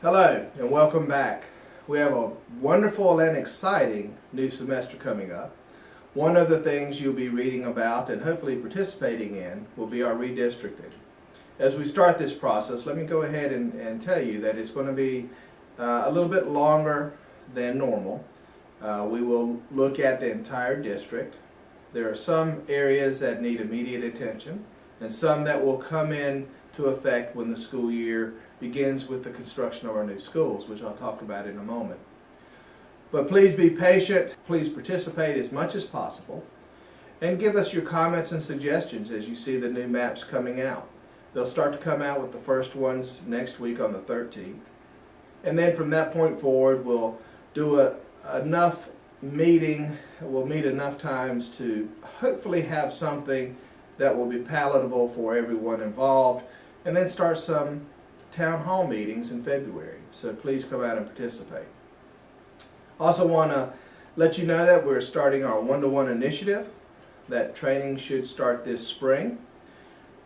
Hello and welcome back. We have a wonderful and exciting new semester coming up. One of the things you'll be reading about and hopefully participating in will be our redistricting. As we start this process, let me go ahead and tell you that it's going to be a little bit longer than normal. We will look at the entire district. There are some areas that need immediate attention and some that will come into effect when the school year begins with the construction of our new schools, which I'll talk about in a moment. But please be patient, please participate as much as possible, and give us your comments and suggestions as you see the new maps coming out. They'll start to come out with the first ones next week on the 13th. And then from that point forward, we'll do enough meeting, we'll meet enough times to hopefully have something that will be palatable for everyone involved, and then start some town hall meetings in February. So please come out and participate. Also want to let you know that we're starting our one-to-one initiative. That training should start this spring.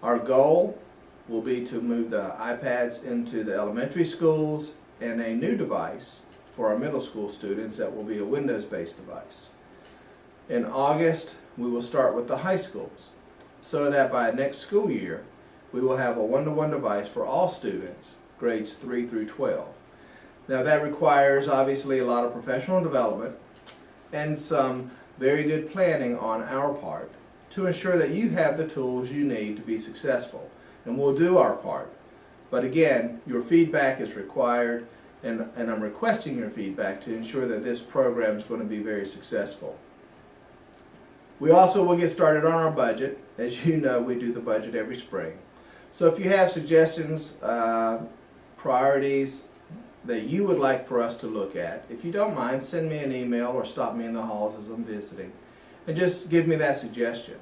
Our goal will be to move the iPads into the elementary schools and a new device for our middle school students that will be a Windows-based device. In August, we will start with the high schools so that by next school year, we will have a one-to-one device for all students, grades 3 through 12. Now that requires obviously a lot of professional development and some very good planning on our part to ensure that you have the tools you need to be successful. And we'll do our part. But again, your feedback is required, and I'm requesting your feedback to ensure that this program is going to be very successful. We also will get started on our budget. As you know, we do the budget every spring. So if you have suggestions, priorities that you would like for us to look at, if you don't mind, send me an email or stop me in the halls as I'm visiting and just give me that suggestion.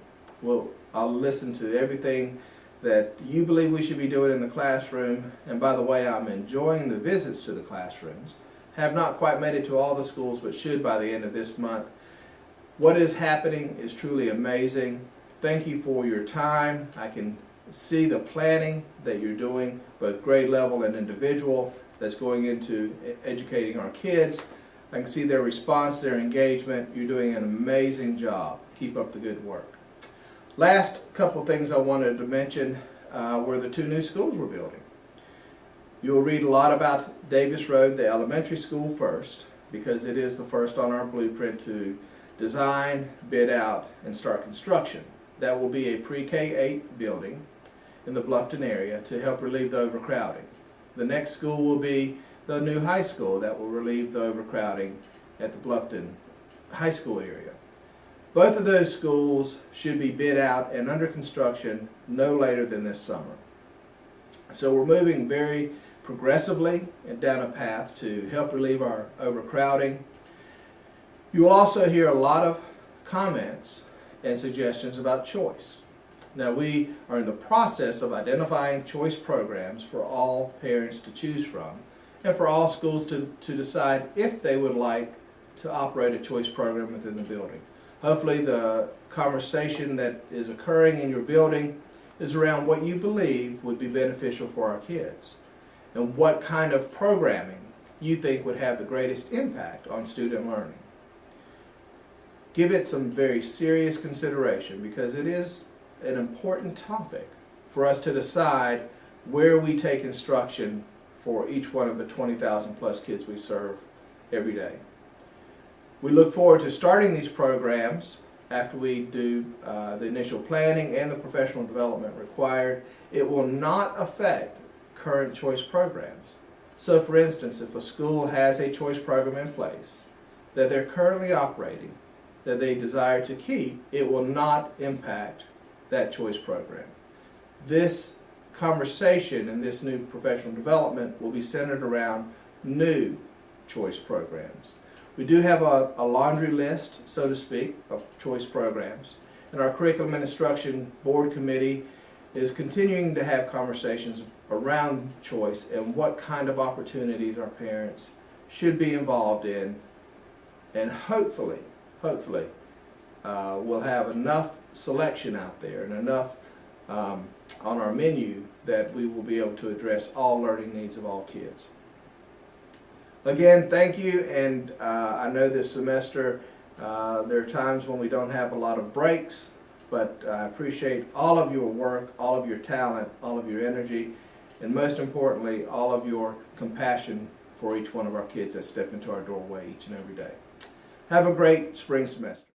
I'll listen to everything that you believe we should be doing in the classroom. And by the way, I'm enjoying the visits to the classrooms. Have not quite made it to all the schools, but should by the end of this month. What is happening is truly amazing. Thank you for your time. I can see the planning that you're doing, both grade level and individual, that's going into educating our kids. I can see their response, their engagement. You're doing an amazing job. Keep up the good work. Last couple things I wanted to mention were the 2 new schools we're building. You'll read a lot about Davis Road, the elementary school first, because it is the first on our blueprint to design, bid out, and start construction. That will be a pre-K-8 building in the Bluffton area to help relieve the overcrowding. The next school will be the new high school that will relieve the overcrowding at the Bluffton high school area. Both of those schools should be bid out and under construction no later than this summer. So we're moving very progressively and down a path to help relieve our overcrowding. You will also hear a lot of comments and suggestions about choice. Now we are in the process of identifying choice programs for all parents to choose from and for all schools to decide if they would like to operate a choice program within the building. Hopefully the conversation that is occurring in your building is around what you believe would be beneficial for our kids and what kind of programming you think would have the greatest impact on student learning. Give it some very serious consideration because it is an important topic for us to decide where we take instruction for each one of the 20,000 plus kids we serve every day. We look forward to starting these programs after we do the initial planning and the professional development required. It will not affect current choice programs. So for instance, if a school has a choice program in place that they're currently operating, that they desire to keep, it will not impact that choice program. This conversation and this new professional development will be centered around new choice programs. We do have a laundry list, so to speak, of choice programs, and our Curriculum and Instruction Board Committee is continuing to have conversations around choice and what kind of opportunities our parents should be involved in, and hopefully we'll have enough selection out there and enough on our menu that we will be able to address all learning needs of all kids. Again, thank you, and I know this semester there are times when we don't have a lot of breaks, but I appreciate all of your work, all of your talent, all of your energy, and most importantly, all of your compassion for each one of our kids that step into our doorway each and every day. Have a great spring semester.